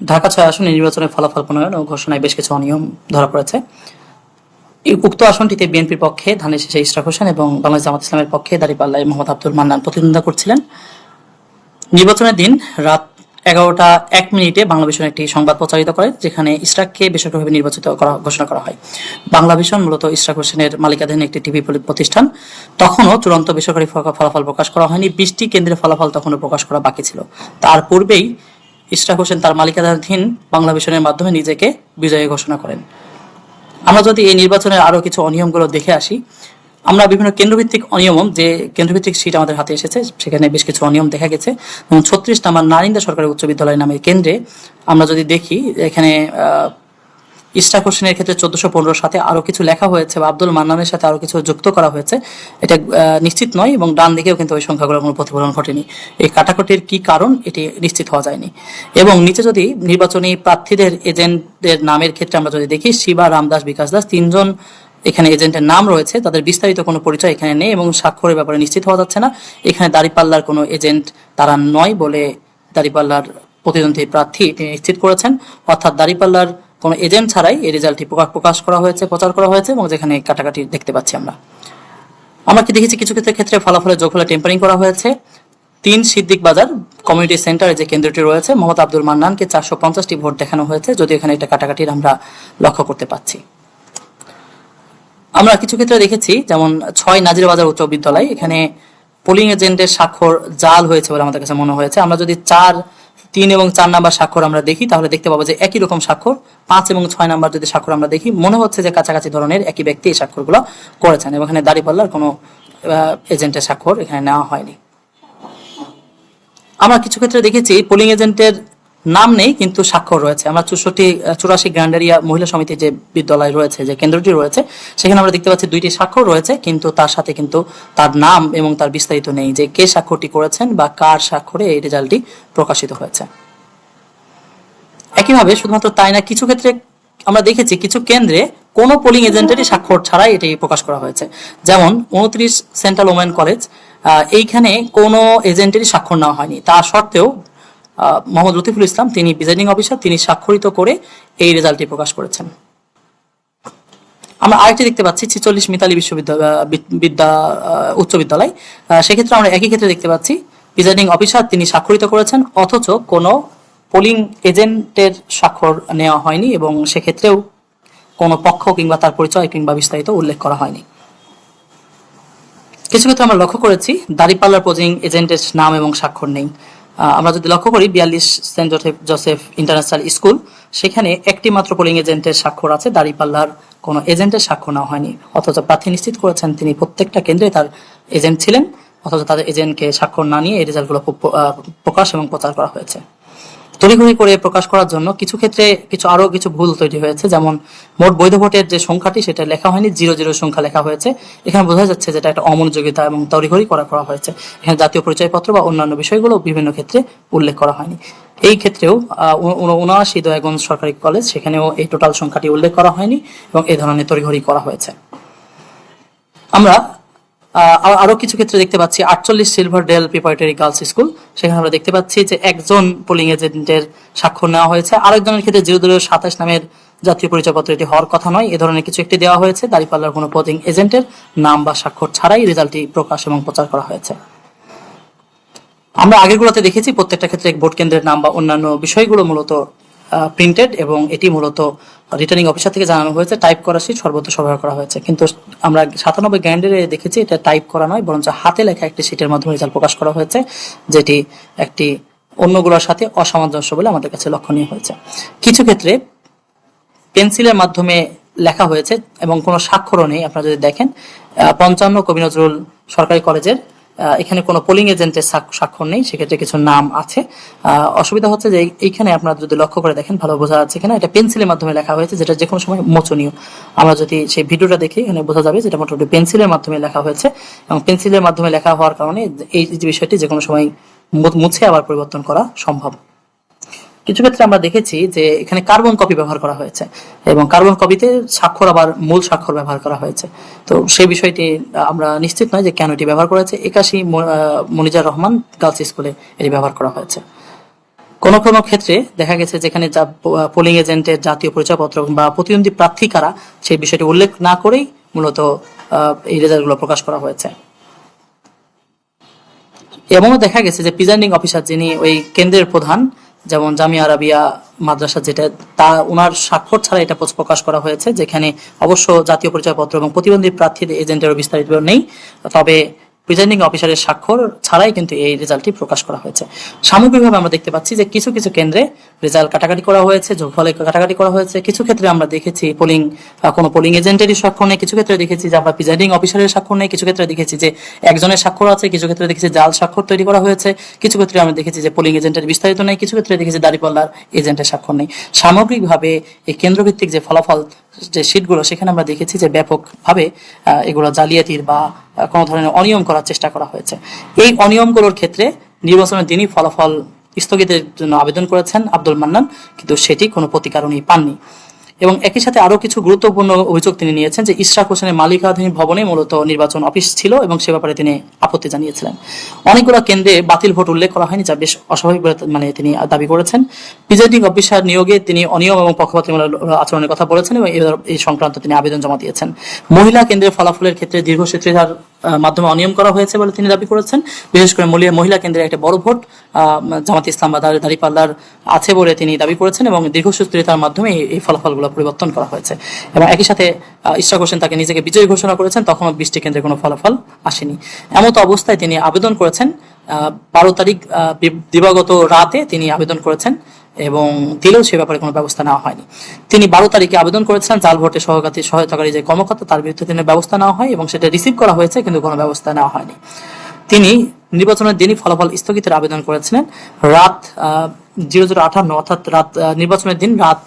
ঢাকা ৬ আসনে নির্বাচনের ফলাফল প্রণয়ন ও ঘোষণায় বেশ কিছু অনিয়ম ধরা পড়েছে। এই উক্ত আসনটিতে বিএনপির পক্ষে ধানের শীষে ইশরাক হোসেন এবং বাংলাদেশ জামাত ইসলামের পক্ষে দাঁড়িপাল্লায় মোহাম্মদ আব্দুল মান্নান প্রতিদ্বন্দ্বিতা করছিলেন। নির্বাচনের দিন রাত ১১টা ১ মিনিটে বাংলাভিশন একটি সংবাদ প্রচারিত করে, যেখানে ইশরাককে বেসরকারিভাবে নির্বাচিত ঘোষণা করা হয়। বাংলাভিশন মূলত ইশরাক হোসেনের মালিকানাধীন একটি টিভি প্রতিষ্ঠান। তখনও চূড়ান্ত বেসরকারি ফলাফল প্রকাশ করা হয়নি। ২০টি কেন্দ্রের ফলাফল তখনও প্রকাশ করা বাকি ছিল। তার পূর্বেই ইশরাক হোসেন তার মালিকানাধীন বাংলাভিশনের মাধ্যমে নিজেকে বিজয়ী ঘোষণা করেন। আমরা যদি এই নির্বাচনের আরো কিছু অনিয়মগুলো দেখে আসি, আমরা বিভিন্ন কেন্দ্রভিত্তিক অনিয়ম, যে কেন্দ্রভিত্তিক সিট আমাদের হাতে এসেছে সেখানে বেশ কিছু অনিয়ম দেখা গেছে। ৩৬ নম্বর নারিন্দা সরকারি উচ্চ বিদ্যালয় নামের কেন্দ্রে আমরা যদি দেখি, এখানে ইশরাক হোসেনের ক্ষেত্রে ১৪১৫ সাথে আরো কিছু লেখা হয়েছে বা আব্দুল মান্নানের সাথে আরো কিছু যুক্ত করা হয়েছে, এটা নিশ্চিত নয়। এবং ডান দিকেও কিন্তু ওই সংখ্যাগুলোর কোনো প্রতিফলন ঘটেনি। এই কাটাকাটির কি কারণ এটি নিশ্চিত হওয়া যায়নি। এবং নিচে যদি নির্বাচনী প্রার্থীদের এজেন্টদের নামের ক্ষেত্রে আমরা যদি দেখি, শিবা, রামদাস, বিকাশ দাস, তিনজন এখানে এজেন্টের নাম রয়েছে, তাদের বিস্তারিত কোনো পরিচয় এখানে নেই এবং স্বাক্ষরের ব্যাপারে নিশ্চিত হওয়া যাচ্ছে না। এখানে দাঁড়িপাল্লার কোনো এজেন্ট তারা নয় বলে দাঁড়িপাল্লার প্রতিদ্বন্দ্বী প্রার্থী তিনি নিশ্চিত করেছেন। অর্থাৎ দাঁড়িপাল্লার কোনো এজেন্ট ছাড়াই এই রেজাল্টটি প্রকাশ করা হয়েছে, প্রচার করা হয়েছে এবং যেখানে কাটাকাটি দেখতে পাচ্ছি আমরা কি দেখেছি কিছু ক্ষেত্রে ফলাফলের যোগফলে টেম্পারিং করা হয়েছে। ৩ সিদ্দিক বাজার কমিউনিটি সেন্টারে যে কেন্দ্রটি রয়েছে, মোহাম্মদ আব্দুল মান্নানকে 450টি ভোট দেখানো হয়েছে, যদিও এখানে একটা কাটাকাটির আমরা লক্ষ্য করতে পাচ্ছি। আমরা কিছু ক্ষেত্রে দেখেছি, যেমন ৬ নাজিরবাজার উচ্চ বিদ্যালয়, এখানে পোলিং এজেন্টের স্বাক্ষর জাল হয়েছে বলে আমাদের কাছে মনে হয়েছে। আমরা যদি ৩ এবং ৪ নাম্বার স্বাক্ষর আমরা দেখি, তাহলে দেখতে পাবো যে একই রকম স্বাক্ষর। ৫ এবং ৬ নাম্বার যদি স্বাক্ষর আমরা দেখি, মনে হচ্ছে যে কাছাকাছি ধরনের একই ব্যক্তি এই স্বাক্ষরগুলো করেছেন এবং এখানে দাঁড়িপাল্লার কোনো এজেন্টের স্বাক্ষর এখানে নেওয়া হয়নি। আমরা কিছু ক্ষেত্রে দেখেছি পোলিং এজেন্টের নাম নেই কিন্তু স্বাক্ষর রয়েছে। আমরা 84 গ্র্যান্ডেরিয়া মহিলা সমিতির যে বিদ্যালয় রয়েছে, যে কেন্দ্রটি রয়েছে, সেখানে আমরা দেখতে পাচ্ছি 2টি স্বাক্ষর রয়েছে, কিন্তু তার সাথে কিন্তু তার নাম এবং তার বিস্তারিত নেই, যে কে স্বাক্ষরটি করেছেন বা কার স্বাক্ষরে এই রেজাল্টটি প্রকাশিত হয়েছে। একইভাবে শুধুমাত্র তাই না, কিছু ক্ষেত্রে আমরা দেখেছি কিছু কেন্দ্রে কোনো পোলিং এজেন্টেরই স্বাক্ষর ছাড়াই এটি প্রকাশ করা হয়েছে। যেমন 29 সেন্ট্রাল ওমেন কলেজ, এইখানে কোনো এজেন্টেরই স্বাক্ষর নেওয়া হয়নি। তা সত্ত্বেও মোহাম্মদ লতিফুল ইসলাম, তিনি প্রিজাইডিং অফিসার, তিনি স্বাক্ষরিত করে এই রেজাল্টটি প্রকাশ করেছেন। আমরা আরেকটি দেখতে পাচ্ছি 46 মিতালি উচ্চ বিদ্যালয়, সেক্ষেত্রে আমরা একই ক্ষেত্রে দেখতে পাচ্ছি প্রিজাইডিং অফিসার তিনি স্বাক্ষরিত করেছেন, অথচ কোনো পোলিং এজেন্টের স্বাক্ষর নেওয়া হয়নি এবং সেক্ষেত্রেও কোনো পক্ষ কিংবা তার পরিচয় কিংবা বিস্তারিত উল্লেখ করা হয়নি। কিছু ক্ষেত্রে আমরা লক্ষ্য করেছি দাঁড়িপাল্লার পোলিং এজেন্টের নাম এবং স্বাক্ষর নেই। আমরা যদি লক্ষ্য করি 42 সেন্ট জোসেফ ইন্টারন্যাশনাল স্কুল, সেখানে একটি মাত্র পোলিং এজেন্টের স্বাক্ষর আছে, দাঁড়িপাল্লার কোনো এজেন্টের স্বাক্ষর নেওয়া হয়নি। অথচ প্রার্থী নিশ্চিত করেছেন তিনি প্রত্যেকটা কেন্দ্রে তার এজেন্ট ছিলেন, অথচ তাদের এজেন্টকে স্বাক্ষর না নিয়ে এই রেজাল্টগুলো প্রকাশ এবং প্রচার করা হয়েছে। তড়িঘড়ি করে প্রকাশ করার জন্য কিছু ক্ষেত্রে আরো কিছু ভুল তৈরি হয়েছে। যেমন মোট বৈধ ভোটের যে সংখ্যাটি সেটা লেখা হয়নি, 00 সংখ্যা লেখা হয়েছে। এখানে বোঝা যাচ্ছে যেটা একটা অমনোযোগিতা এবং তড়িঘড়ি করা হয়েছে। এখানে জাতীয় পরিচয়পত্র বা অন্যান্য বিষয়গুলো বিভিন্ন ক্ষেত্রে উল্লেখ করা হয়নি। এই ক্ষেত্রেও ৭৯ দয়াগঞ্জ সরকারি কলেজ, সেখানেও এই টোটাল সংখ্যাটি উল্লেখ করা হয়নি এবং এই ধরনের তড়িঘড়ি করা হয়েছে। আমরা আরো কিছু ক্ষেত্রে দেখতে পাচ্ছি 48 Silver Dale Preparatory Girls School, সেখানে আমরা দেখতে পাচ্ছি যে একজন পোলিং এজেন্টের স্বাক্ষর নেওয়া হয়েছে। আরেকজনের ক্ষেত্রে 027 নামের জাতীয় পরিচয়পত্র এটি হওয়ার কথা নয়, এ ধরনের কিছু একটি দেওয়া হয়েছে। দাঁড়িপাল্লার কোনো পোলিং এজেন্টের নাম বা স্বাক্ষর ছাড়াই রেজাল্টটি প্রকাশ এবং প্রচার করা হয়েছে। আমরা আগেরগুলোতে দেখেছি প্রত্যেকটা ক্ষেত্রে ভোট কেন্দ্রের নাম বা অন্যান্য বিষয়গুলো মূলত প্রিন্টেড এবং এটি মূলত রিটার্নিং অফিসার থেকে জানানো হয়েছে, টাইপ করা শীট সর্বত্র সরবরাহ করা হয়েছে। কিন্তু আমরা 97 গ্র্যান্ডেরে দেখেছি এটা টাইপ করা নয়, বরঞ্চ হাতে লেখা একটি শীটের মাধ্যমে রেজাল্ট প্রকাশ করা হয়েছে, যেটি একটি অন্যগুলোর সাথে অসামঞ্জস্য বলে আমাদের কাছে লক্ষণীয় হয়েছে। কিছু ক্ষেত্রে পেন্সিলের মাধ্যমে লেখা হয়েছে এবং কোনো স্বাক্ষরও নেই। আপনারা যদি দেখেন 55 কবি নজরুল সরকারি কলেজের, এখানে কোনো পোলিং এজেন্টের স্বাক্ষর নেই, সেক্ষেত্রে কিছু নাম আছে। অসুবিধা হচ্ছে যে এইখানে আপনারা যদি লক্ষ্য করে দেখেন ভালো বোঝা যাচ্ছে কিনা, এটা পেন্সিলের মাধ্যমে লেখা হয়েছে, যেটা যে কোনো সময় মোচনীয়। আমরা যদি সেই ভিডিওটা দেখি এখানে বোঝা যাবে যেটা মোটামুটি পেন্সিলের মাধ্যমে লেখা হয়েছে এবং পেন্সিলের মাধ্যমে লেখা হওয়ার কারণে এই বিষয়টি যে কোনো সময় মুছে আবার পরিবর্তন করা সম্ভব। কিছু ক্ষেত্রে আমরা দেখেছি যে এখানে কার্বন কপি ব্যবহার করা হয়েছে এবং কার্বন কপিতে স্বাক্ষর আবার মূল স্বাক্ষর ব্যবহার করা হয়েছে। তো সেই বিষয়টি আমরা নিশ্চিত নয় যে কেন এটি ব্যবহার করা হয়েছে। 81 মনিজার রহমান গার্লস স্কুলে এটি ব্যবহার করা হয়েছে। কোনো কোনো ক্ষেত্রে দেখা গেছে যেখানে পোলিং এজেন্টের জাতীয় পরিচয়পত্র বা প্রতিদ্বন্দ্বী প্রার্থী কারা সেই বিষয়টি উল্লেখ না করেই মূলত এই রেজাল্টগুলো প্রকাশ করা হয়েছে। এমনও দেখা গেছে যে প্রিজাইডিং অফিসার যিনি ওই কেন্দ্রের প্রধান, যেমন জামিয়া আরাবিয়া মাদ্রাসা যেটা, তা ওনার স্বাক্ষর ছাড়া এটা প্রকাশ করা হয়েছে, যেখানে অবশ্য জাতীয় পরিচয়পত্র এবং প্রতিবন্ধী প্রার্থীদের এজেন্টেরও বিস্তারিত নেই, তবে প্রিজাইডিং অফিসারের স্বাক্ষর ছাড়াই কিন্তু এই রেজাল্টটি প্রকাশ করা হয়েছে। সামগ্রিকভাবে আমরা দেখতে পাচ্ছি যে কিছু কিছু কেন্দ্রে রেজাল্ট কাটাকাটি করা হয়েছে, যোগফলে কাটাকাটি করা হয়েছে। কিছু ক্ষেত্রে আমরা দেখেছি কোনো পোলিং এজেন্টেরই স্বাক্ষর নেই, কিছু ক্ষেত্রে দেখেছি যে আমরা প্রিজাইডিং অফিসারের স্বাক্ষর নেই, কিছু ক্ষেত্রে দেখেছি যে একজনের স্বাক্ষর আছে, কিছু ক্ষেত্রে দেখেছি জাল স্বাক্ষর তৈরি করা হয়েছে, কিছু ক্ষেত্রে আমরা দেখেছি যে পোলিং এজেন্টের বিস্তারিত নেই, কিছু ক্ষেত্রে দেখেছি দাঁড়িপাল্লার এজেন্টের স্বাক্ষর নেই। সামগ্রিকভাবে এই কেন্দ্রভিত্তিক যে ফলাফল যে শীটগুলো, সেখানে আমরা দেখেছি যে ব্যাপকভাবে এগুলো জালিয়াতির বা কোনো ধরনের অনিয়ম করার চেষ্টা করা হয়েছে। এই অনিয়মগুলোর ক্ষেত্রে নির্বাচনের দিনই ফলাফল স্থগিতের জন্য আবেদন করেছেন আব্দুল মান্নান, কিন্তু সেটি কোনো প্রতিকার উনি পাননি। এবং একই সাথে আরো কিছু গুরুত্বপূর্ণ অভিযোগ তিনি নিয়েছেন যে ইশরাক হোসেনের মালিকানাধীন ভবনে মূলত নির্বাচন অফিস ছিল এবং সে ব্যাপারে তিনি আপত্তি জানিয়েছিলেন। অনেকগুলো কেন্দ্রে বাতিল ভোট উল্লেখ করা হয়নি, যা বেশ অস্বাভাবিক বলে তিনি দাবি করেছেন। প্রিজাইডিং অফিসার নিয়োগে তিনি অনিয়ম এবং পক্ষপাতমূলক আচরণের কথা বলেছেন এবং এই সংক্রান্ত তিনি আবেদন জমা দিয়েছেন। মহিলা কেন্দ্রের ফলাফলের ক্ষেত্রে দীর্ঘসূত্রিতার মাধ্যমে অনিয়ম করা হয়েছে বলে তিনি দাবি করেছেন। বিশেষ করে মহিলা কেন্দ্রে একটা বড় ভোট জামাত ইসলাম বা দাঁড়িপাল্লার আছে বলে তিনি দাবি করেছেন এবং দীর্ঘসূত্রিতার মাধ্যমে এই ফলাফলগুলো পরিবর্তন করা হয়েছে। এবং একই সাথে ইশরাক হোসেন তাকে নিজেকে বিজয়ী ঘোষণা করেছেন, তখনও 20টি কেন্দ্রে কোনো ফলাফল আসেনি। এমত অবস্থায় তিনি আবেদন করেছেন 12 তারিখ দিবাগত রাতে তিনি আবেদন করেছেন এবং দিলেও সে ব্যাপারে কোনো ব্যবস্থা নেওয়া হয়নি। তিনি 12 তারিখে আবেদন করেছিলেন জাল ভোটে সহায়তাকারী যে কর্মকর্তা, তার বিরুদ্ধে তিনি ব্যবস্থা নেওয়া হয় এবং সেটা রিসিভ করা হয়েছে, কিন্তু কোনো ব্যবস্থা নেওয়া হয়নি। তিনি নির্বাচনের দিনই ফলাফল স্থগিতের আবেদন করেছিলেন রাত 00:58, অর্থাৎ নির্বাচনের দিন রাত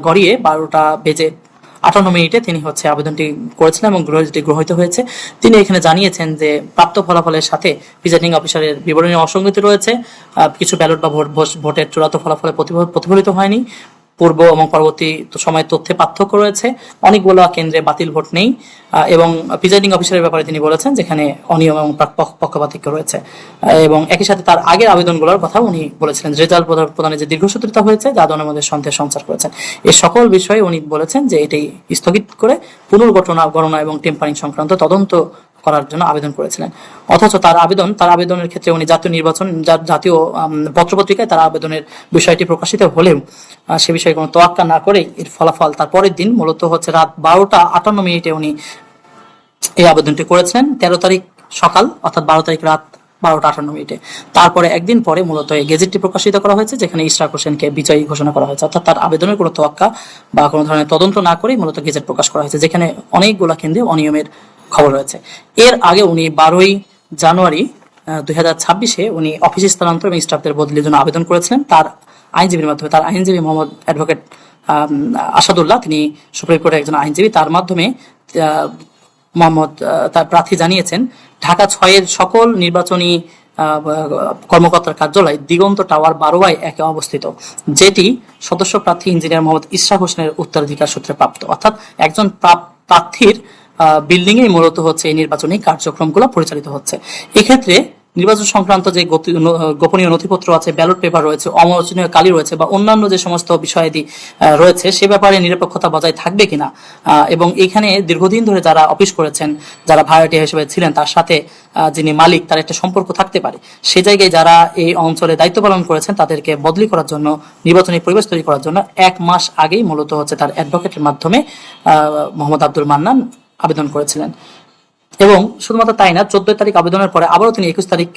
গড়িয়ে 12:58 তিনি আবেদনটি করেছিলেন এবং গ্রহীত হয়েছে। তিনি এখানে জানিয়েছেন যে প্রাপ্ত ফলাফলের সাথে প্রিজাইডিং অফিসারের বিবরণী অসঙ্গতি রয়েছে, কিছু ব্যালট বা ভোটের চূড়ান্ত ফলাফলে প্রতিফলিত হয়নি, পূর্ব এবং পরবর্তী সময়ের তথ্যে পার্থক্য রয়েছে, অনেকগুলো কেন্দ্রে বাতিল ভোট নেই এবং প্রিজাইডিং অফিসারের ব্যাপারে তিনি বলেছেন যেখানে অনিয়ম এবং পক্ষপাতিত্ব রয়েছে। এবং একই সাথে তার আগের আবেদনগুলোর কথা উনি বলেছিলেন, রেজাল্ট প্রদানে যে দীর্ঘসূত্রিতা হয়েছে যা জনের মধ্যে সন্দেহ সঞ্চার করেছেন। এই সকল বিষয়ে উনি বলেছেন যে এটি স্থগিত করে পুনর্গণনা এবং টেম্পারিং সংক্রান্ত তদন্ত করার জন্য আবেদন করেছিলেন। অথচ তার আবেদনের ক্ষেত্রে উনি জাতীয় পত্রপত্রিকায় তার আবেদনের বিষয়টি প্রকাশিত হলেও সে বিষয়ে কোনো তোয়াক্কা না করে এর ফলাফল তার পরের দিন মূলত রাত 12:58 উনি এই আবেদনটি করেছিলেন। 13 তারিখ সকাল, অর্থাৎ 12 তারিখ রাত 12:58। তারপরে একদিন পরে মূলত এই গেজেটটি প্রকাশিত করা হয়েছে, যেখানে ইশরাক হোসেনকে বিজয়ী ঘোষণা করা হয়েছে, অর্থাৎ তার আবেদনের কোনো তোয়াক্কা বা কোনো ধরনের তদন্ত না করেই মূলত গেজেট প্রকাশ করা হয়েছে, যেখানে অনেকগুলো কেন্দ্রে অনিয়মের খবর রয়েছে। এর আগে উনি 12 জানুয়ারি 2026 উনি অফিস স্থানান্তর এবং স্টাফদের বদলির জন্য আবেদন করেছিলেন তার আইনজীবীর মাধ্যমে। তার আইনজীবী মোহাম্মদ অ্যাডভোকেট আসাদুল্লাহ, তিনি সুপ্রিম কোর্টের একজন আইনজীবী, তার মাধ্যমে তার প্রার্থী জানিয়েছেন ঢাকা 6-এর সকল নির্বাচনী কর্মকর্তার কার্যালয় দিগন্ত টাওয়ার 12/1 অবস্থিত, যেটি সদস্য প্রার্থী ইঞ্জিনিয়ার মোহাম্মদ ইশরাক হোসেনের উত্তরাধিকার সূত্রে প্রাপ্ত। অর্থাৎ একজন প্রার্থীর বিল্ডিং এ মূলত এই নির্বাচনী কার্যক্রমগুলো পরিচালিত হচ্ছে। এক্ষেত্রে নির্বাচন সংক্রান্ত যে গোপনীয় নথিপত্র আছে, ব্যালট পেপার রয়েছে, অমোচনীয় কালি রয়েছে বা অন্যান্য যে সমস্ত বিষয়াদি রয়েছে, সে ব্যাপারে নিরপেক্ষতা বজায় থাকবে কিনা, এবং এখানে দীর্ঘদিন ধরে যারা অফিস করেছেন, যারা ভাড়াটিয়া হিসেবে ছিলেন, তার সাথে যিনি মালিক তার একটা সম্পর্ক থাকতে পারে। সে জায়গায় যারা এই অঞ্চলে দায়িত্ব পালন করেছেন তাদেরকে বদলি করার জন্য, নির্বাচনী পরিবেশ তৈরি করার জন্য 1 মাস আগেই মূলত তার অ্যাডভোকেটের মাধ্যমে মোহাম্মদ আব্দুল মান্নান আবেদন করেছিলেন। এবং শুধুমাত্র তাই না, 14 তারিখ আবেদনের পরে আবারও তিনি 21 তারিখ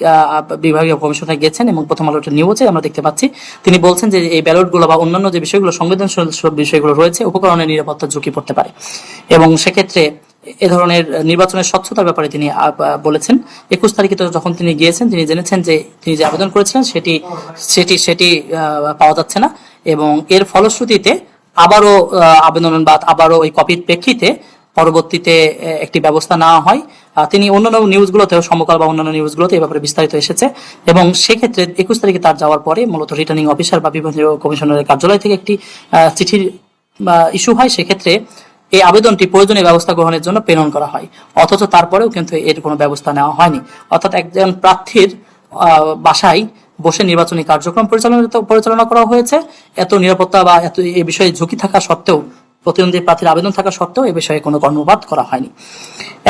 বিভাগীয় কমিশনে গেছেন এবং প্রথম আলোটা নিউজে আমরা দেখতে পাচ্ছি তিনি বলছেন যে এই ব্যালটগুলো বা অন্যান্য যে বিষয়গুলো, সংবেদনশীল বিষয়গুলো রয়েছে, উপকরণের নিরাপত্তার ঝুঁকি পড়তে পারে এবং সেক্ষেত্রে এ ধরনের নির্বাচনের স্বচ্ছতার ব্যাপারে তিনি বলেছেন। 21 তারিখে যখন তিনি গিয়েছেন, তিনি জেনেছেন যে তিনি যে আবেদন করেছিলেন সেটি পাওয়া যাচ্ছে না এবং এর ফলশ্রুতিতে আবারও আবারও ওই কপির প্রেক্ষিতে পরবর্তীতে একটি ব্যবস্থা নেওয়া হয়। তিনি অন্যান্য নিউজগুলোতেও, সমকাল বা অন্যান্য নিউজগুলোতে এই ব্যাপারে বিস্তারিত এসেছে এবং সেক্ষেত্রে 21 তারিখে তার যাওয়ার পরে মূলত রিটার্নিং অফিসার বা বিভাগীয় কমিশনারের কার্যালয় থেকে একটি চিঠির ইস্যু হয়। সেক্ষেত্রে এই আবেদনটি প্রয়োজনীয় ব্যবস্থা গ্রহণের জন্য প্রেরণ করা হয়, অথচ তারপরেও কিন্তু এর কোনো ব্যবস্থা নেওয়া হয়নি। অর্থাৎ একজন প্রার্থীর বাসায় বসে নির্বাচনী কার্যক্রম পরিচালনা করা হয়েছে। এত নিরাপত্তা বা এত এ বিষয়ে ঝুঁকি থাকা সত্ত্বেও, প্রতিদ্বন্দ্বী প্রার্থীর আবেদন থাকা সত্ত্বেও এ বিষয়ে কোনো কর্ণপাত করা হয়নি।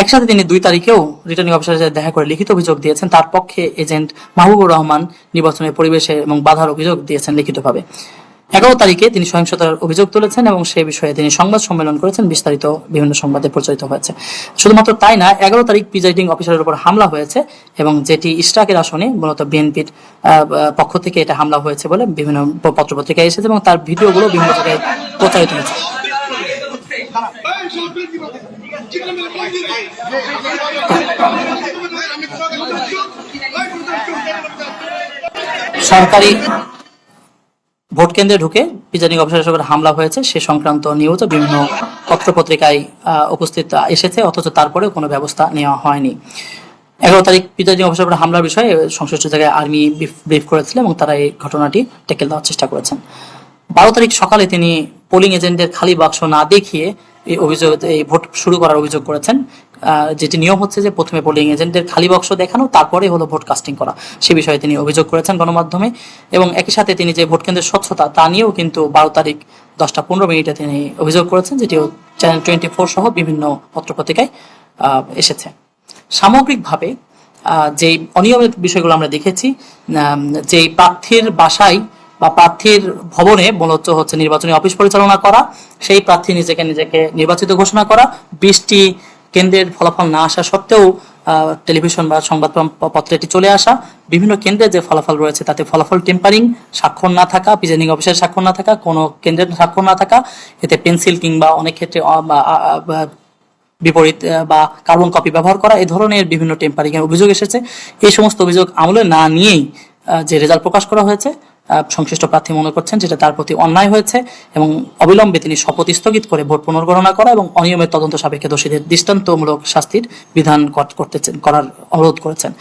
একসাথে তিনি 2 তারিখেও রিটার্নিং অফিসারের সাথে দেখা করে লিখিত অভিযোগ দিয়েছেন। তার পক্ষে এজেন্ট মাহবুবুর রহমান নির্বাচনের পরিবেশে এবং বাধার অভিযোগ দিয়েছেন লিখিতভাবে। 11 তারিখে তিনি সহিংসতার অভিযোগ তুলেছেন এবং সে বিষয়ে তিনি সংবাদ সম্মেলন করেছেন, বিস্তারিত বিভিন্ন সংবাদে প্রচারিত হয়েছে। শুধুমাত্র তাই না, 11 তারিখ প্রিজাইডিং অফিসারের উপর হামলা হয়েছে এবং যেটি ইশরাকের আসনে মূলত বিএনপির পক্ষ থেকে এটা হামলা হয়েছে বলে বিভিন্ন পত্রপত্রিকায় এসেছে এবং তার ভিডিওগুলো বিভিন্ন জায়গায় প্রচারিত হয়েছে। সরকারি ভোট কেন্দ্রে ঢুকে প্রিজাইডিং অফিসারের উপর হামলা হয়েছে সে সংক্রান্ত নিউজও বিভিন্ন পত্রপত্রিকায় উপস্থিত এসেছে, অথচ তারপরেও কোনো ব্যবস্থা নেওয়া হয়নি। 11 তারিখ প্রিজাইডিং অফিসারের উপর হামলার বিষয়ে সংশ্লিষ্ট জায়গায় আর্মি ব্রিফ করেছিল এবং তারা এই ঘটনাটি ট্যাকেল দেওয়ার চেষ্টা করেছেন। 12 তারিখ সকালে তিনি পোলিং এজেন্টদের খালি বাক্স না দেখিয়ে এই ভোট শুরু করার অভিযোগ করেছেন। যেটি নিয়ম হচ্ছে যে প্রথমে পোলিং এজেন্টদের খালি বাক্স দেখানো, তারপরে হলো ভোট কাস্টিং করা, সে বিষয়ে তিনি অভিযোগ করেছেন গণমাধ্যমে। এবং একই সাথে তিনি যে ভোট কেন্দ্রের স্বচ্ছতা তা নিয়েও কিন্তু 12 তারিখ 10:15 তিনি অভিযোগ করেছেন, যেটিও চ্যানেল 24 সহ বিভিন্ন পত্রপত্রিকায় এসেছে। সামগ্রিকভাবে যে অনিয়মের বিষয়গুলো আমরা দেখেছি, যে প্রার্থীর বাসায় বা প্রার্থীর ভবনে মূলত হচ্ছে নির্বাচনী অফিস পরিচালনা করা, সেই প্রার্থী নিজেকে নির্বাচিত ঘোষণা করা, 20টি কেন্দ্রের ফলাফল না আসা সত্ত্বেও টেলিভিশন বা সংবাদপত্রে এটি চলে আসা, বিভিন্ন কেন্দ্রের যে ফলাফল রয়েছে তাতে ফলাফল টেম্পারিং, স্বাক্ষর না থাকা, প্রিজাইডিং অফিসারের স্বাক্ষর না থাকা, কোনো কেন্দ্রের স্বাক্ষর না থাকা, এতে পেন্সিল কিংবা অনেক ক্ষেত্রে বিপরীত বা কার্বন কপি ব্যবহার করা, এই ধরনের বিভিন্ন টেম্পারিং এর অভিযোগ এসেছে। এই সমস্ত অভিযোগ আমলে না নিয়েই যে রেজাল্ট প্রকাশ করা হয়েছে, সংশ্লিষ্ট প্রার্থী মনে করছেন যেটা তার প্রতি অন্যায় হয়েছে এবং অবিলম্বে তিনি শপথ স্থগিত করে ভোট পুনর্গণনা করা এবং অনিয়মের তদন্ত সাপেক্ষে দোষীদের দৃষ্টান্তমূলক শাস্তির বিধান করার অনুরোধ করেছেন।